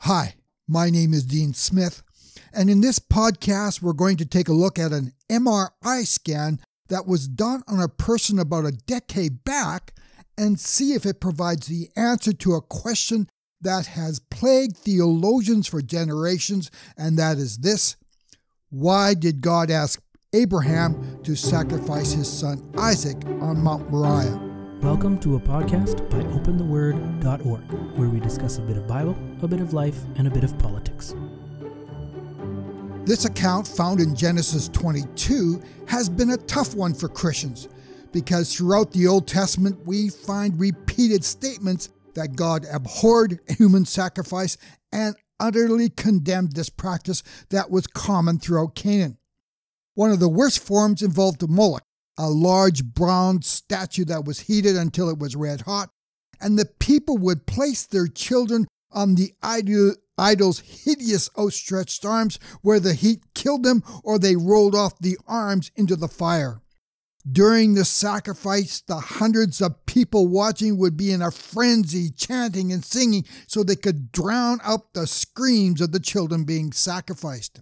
Hi, my name is Dean Smith, and in this podcast, we're going to take a look at an MRI scan that was done on a person about a decade back and see if it provides the answer to a question that has plagued theologians for generations, and that is this: why did God ask Abraham to sacrifice his son Isaac on Mt Moriah? Welcome to a podcast by opentheword.org, where we discuss a bit of Bible, a bit of life, and a bit of politics. This account, found in Genesis 22, has been a tough one for Christians because throughout the Old Testament we find repeated statements that God abhorred human sacrifice and utterly condemned this practice that was common throughout Canaan. One of the worst forms involved Moloch, a large bronze statue that was heated until it was red hot, and the people would place their children on the idol's hideous outstretched arms where the heat killed them, or they rolled off the arms into the fire. During the sacrifice, the hundreds of people watching would be in a frenzy, chanting and singing so they could drown out the screams of the children being sacrificed.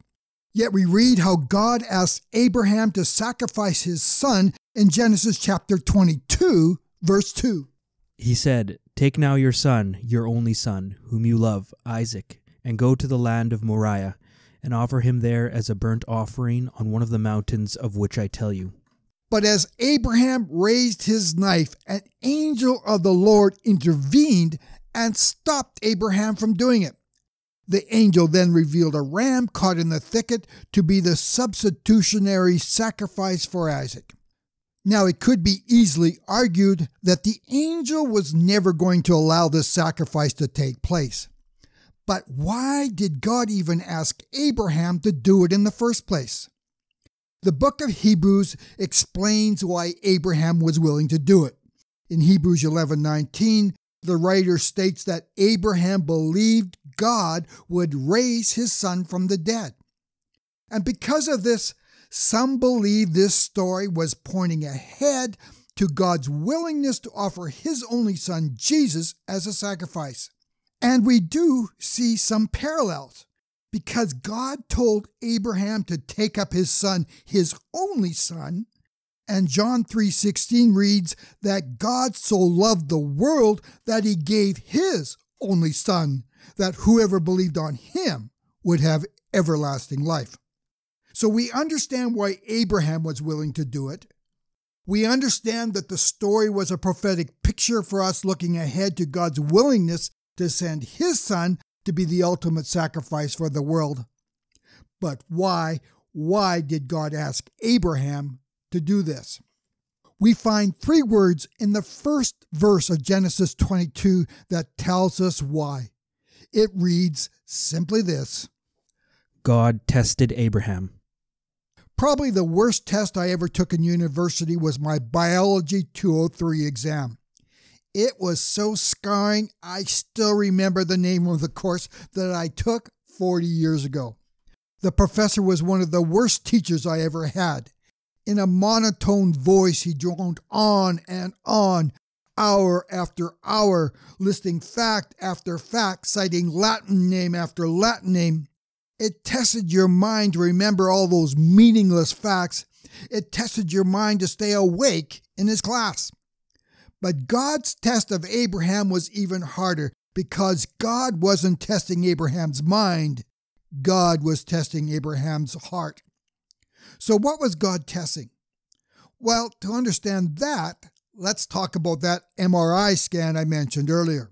Yet we read how God asked Abraham to sacrifice his son in Genesis chapter 22, verse 2. He said, "Take now your son, your only son, whom you love, Isaac, and go to the land of Moriah, and offer him there as a burnt offering on one of the mountains of which I tell you." But as Abraham raised his knife, an angel of the Lord intervened and stopped Abraham from doing it. The angel then revealed a ram caught in the thicket to be the substitutionary sacrifice for Isaac. Now, it could be easily argued that the angel was never going to allow this sacrifice to take place. But why did God even ask Abraham to do it in the first place? The book of Hebrews explains why Abraham was willing to do it. In Hebrews 11:19, the writer states that Abraham believed God would raise his son from the dead. And because of this, some believe this story was pointing ahead to God's willingness to offer his only son, Jesus, as a sacrifice. And we do see some parallels, because God told Abraham to take up his son, his only son, and John 3:16 reads that God so loved the world that he gave his only son, that whoever believed on him would have everlasting life. So we understand why Abraham was willing to do it. We understand that the story was a prophetic picture for us looking ahead to God's willingness to send his son to be the ultimate sacrifice for the world. But why did God ask Abraham to do this? We find three words in the first verse of Genesis 22 that tells us why. It reads simply this: God tested Abraham. Probably the worst test I ever took in university was my Biology 203 exam. It was so scarring, I still remember the name of the course that I took 40 years ago. The professor was one of the worst teachers I ever had. In a monotone voice, he droned on and on, hour after hour, listing fact after fact, citing Latin name after Latin name. It tested your mind to remember all those meaningless facts. It tested your mind to stay awake in his class. But God's test of Abraham was even harder, because God wasn't testing Abraham's mind. God was testing Abraham's heart. So what was God testing? Well, to understand that, let's talk about that MRI scan I mentioned earlier.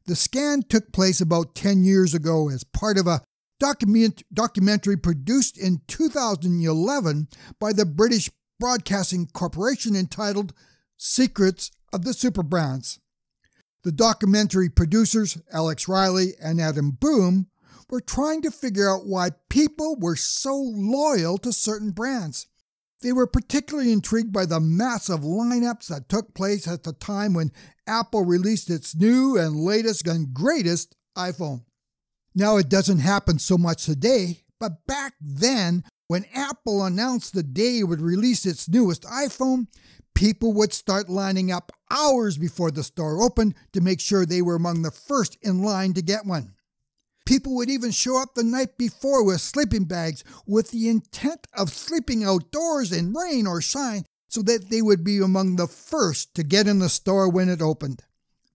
The scan took place about 10 years ago as part of a documentary produced in 2011 by the British Broadcasting Corporation entitled Secrets of the Superbrands. The documentary producers, Alex Riley and Adam Boom, were trying to figure out why people were so loyal to certain brands. They were particularly intrigued by the massive lineups that took place at the time when Apple released its new and latest and greatest iPhone. Now, it doesn't happen so much today, but back then, when Apple announced the day it would release its newest iPhone, people would start lining up hours before the store opened to make sure they were among the first in line to get one. People would even show up the night before with sleeping bags with the intent of sleeping outdoors in rain or shine so that they would be among the first to get in the store when it opened.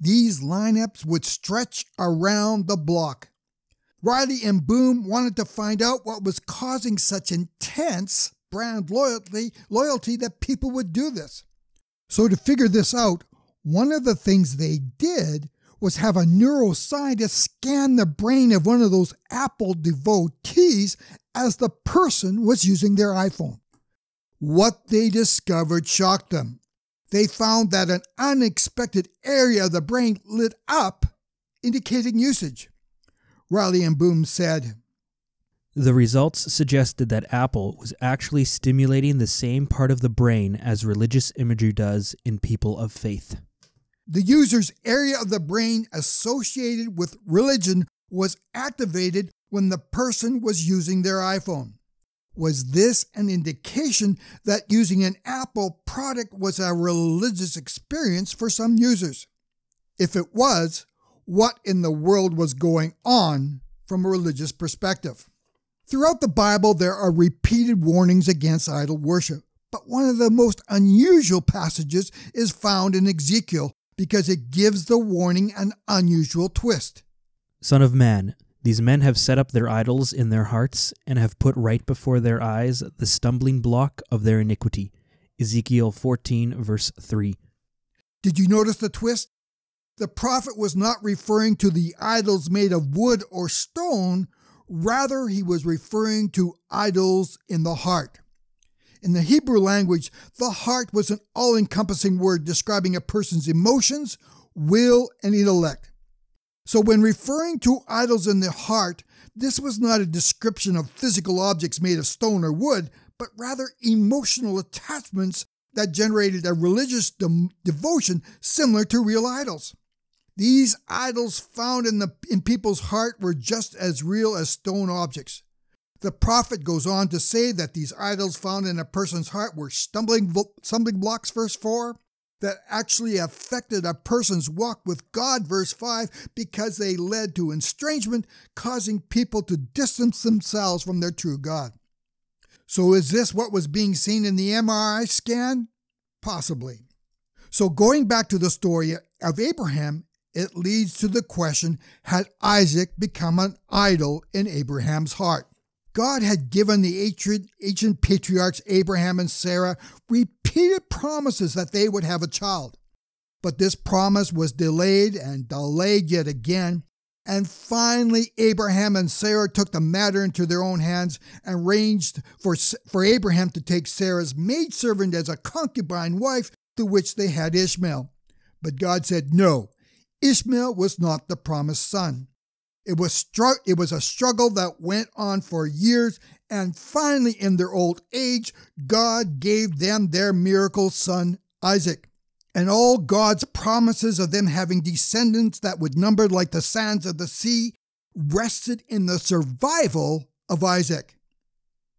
These lineups would stretch around the block. Riley and Boom wanted to find out what was causing such intense brand loyalty that people would do this. So to figure this out, one of the things they did was have a neuroscientist scan the brain of one of those Apple devotees as the person was using their iPhone. What they discovered shocked them. They found that an unexpected area of the brain lit up, indicating usage. Riley and Boom said, The results suggested that Apple was actually stimulating the same part of the brain as religious imagery does in people of faith. The user's area of the brain associated with religion was activated when the person was using their iPhone. Was this an indication that using an Apple product was a religious experience for some users? If it was, what in the world was going on from a religious perspective? Throughout the Bible, there are repeated warnings against idol worship, but one of the most unusual passages is found in Ezekiel because it gives the warning an unusual twist. Son of man, these men have set up their idols in their hearts and have put right before their eyes the stumbling block of their iniquity. Ezekiel 14, verse 3. Did you notice the twist? The prophet was not referring to the idols made of wood or stone. Rather, he was referring to idols in the heart. In the Hebrew language, the heart was an all-encompassing word describing a person's emotions, will, and intellect. So when referring to idols in the heart, this was not a description of physical objects made of stone or wood, but rather emotional attachments that generated a religious devotion similar to real idols. These idols found in people's heart were just as real as stone objects. The prophet goes on to say that these idols found in a person's heart were stumbling blocks, verse 4, that actually affected a person's walk with God, verse 5, because they led to estrangement, causing people to distance themselves from their true God. So is this what was being seen in the MRI scan? Possibly. So going back to the story of Abraham, it leads to the question, had Isaac become an idol in Abraham's heart? God had given the ancient patriarchs Abraham and Sarah repeated promises that they would have a child. But this promise was delayed and delayed yet again. And finally, Abraham and Sarah took the matter into their own hands and arranged for Abraham to take Sarah's maidservant as a concubine wife, through which they had Ishmael. But God said no. Ishmael was not the promised son. It was a struggle that went on for years, and finally in their old age, God gave them their miracle son, Isaac. And all God's promises of them having descendants that would number like the sands of the sea rested in the survival of Isaac.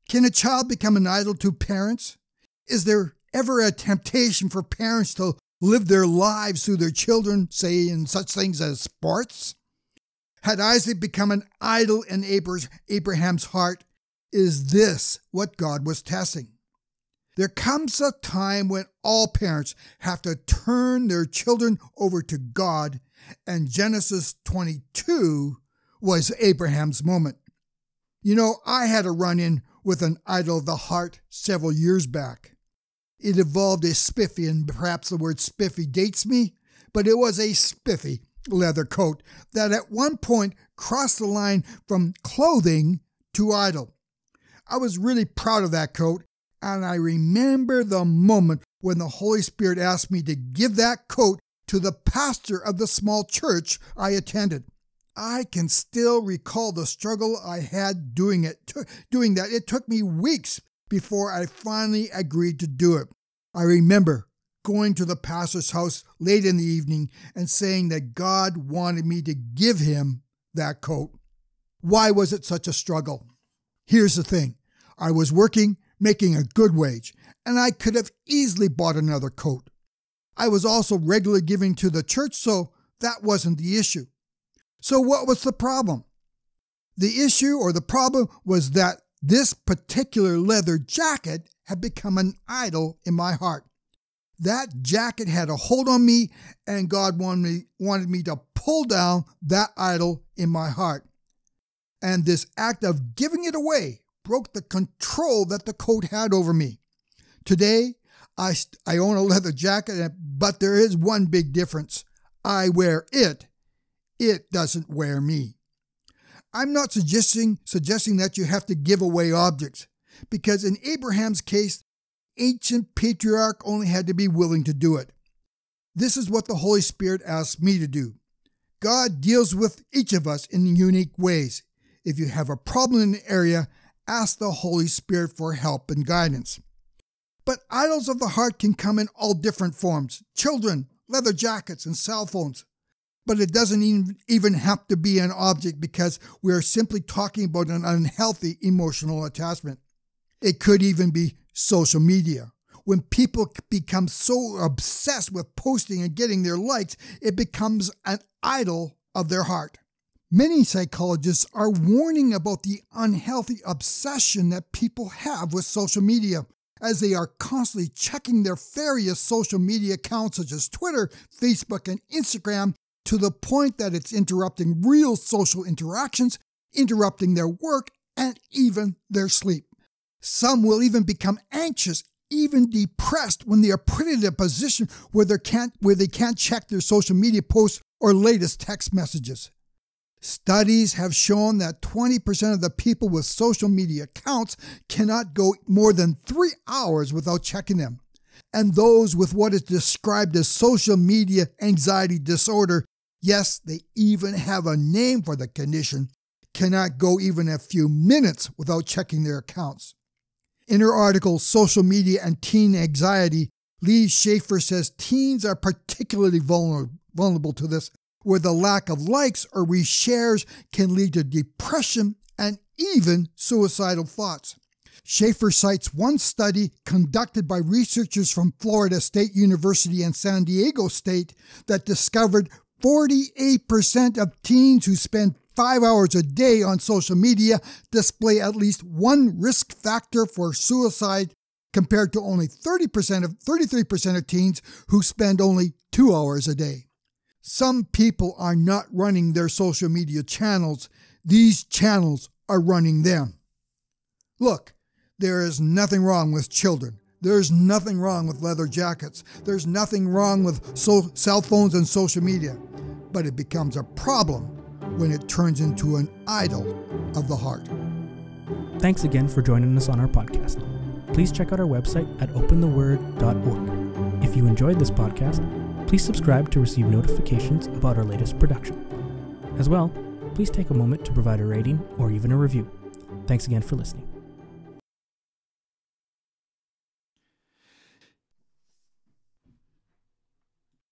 Can a child become an idol to parents? Is there ever a temptation for parents to live their lives through their children, say in such things as sports? Had Isaac become an idol in Abraham's heart? Is this what God was testing? There comes a time when all parents have to turn their children over to God, and Genesis 22 was Abraham's moment. You know, I had a run-in with an idol of the heart several years back. It involved a spiffy, and perhaps the word spiffy dates me, but it was a spiffy leather coat that at one point crossed the line from clothing to idol. I was really proud of that coat, and I remember the moment when the Holy Spirit asked me to give that coat to the pastor of the small church I attended. I can still recall the struggle I had doing that. It took me weeks before I finally agreed to do it. I remember going to the pastor's house late in the evening and saying that God wanted me to give him that coat. Why was it such a struggle? Here's the thing. I was working, making a good wage, and I could have easily bought another coat. I was also regularly giving to the church, so that wasn't the issue. So what was the problem? The issue or the problem was that this particular leather jacket had become an idol in my heart. That jacket had a hold on me, and God wanted me to pull down that idol in my heart. And this act of giving it away broke the control that the coat had over me. Today, I own a leather jacket, but there is one big difference. I wear it. It doesn't wear me. I'm not suggesting that you have to give away objects, because in Abraham's case, ancient patriarch only had to be willing to do it. This is what the Holy Spirit asks me to do. God deals with each of us in unique ways. If you have a problem in an area, ask the Holy Spirit for help and guidance. But idols of the heart can come in all different forms: children, leather jackets, and cell phones. But it doesn't even have to be an object, because we are simply talking about an unhealthy emotional attachment. It could even be social media. When people become so obsessed with posting and getting their likes, it becomes an idol of their heart. Many psychologists are warning about the unhealthy obsession that people have with social media, as they are constantly checking their various social media accounts such as Twitter, Facebook, and Instagram, to the point that it's interrupting real social interactions, interrupting their work, and even their sleep. Some will even become anxious, even depressed, when they are put in a position where they can't check their social media posts or latest text messages. Studies have shown that 20% of the people with social media accounts cannot go more than 3 hours without checking them. And those with what is described as social media anxiety disorder, yes, they even have a name for the condition, cannot go even a few minutes without checking their accounts. In her article, Social Media and Teen Anxiety, Lee Schaefer says teens are particularly vulnerable to this, where the lack of likes or reshares can lead to depression and even suicidal thoughts. Schaefer cites one study conducted by researchers from Florida State University and San Diego State that discovered 48% of teens who spend 5 hours a day on social media display at least one risk factor for suicide, compared to only 33% of teens who spend only 2 hours a day. Some people are not running their social media channels. These channels are running them. Look, there is nothing wrong with children. There's nothing wrong with leather jackets. There's nothing wrong with cell phones and social media. But it becomes a problem when it turns into an idol of the heart. Thanks again for joining us on our podcast. Please check out our website at opentheword.org. If you enjoyed this podcast, please subscribe to receive notifications about our latest production. As well, please take a moment to provide a rating or even a review. Thanks again for listening.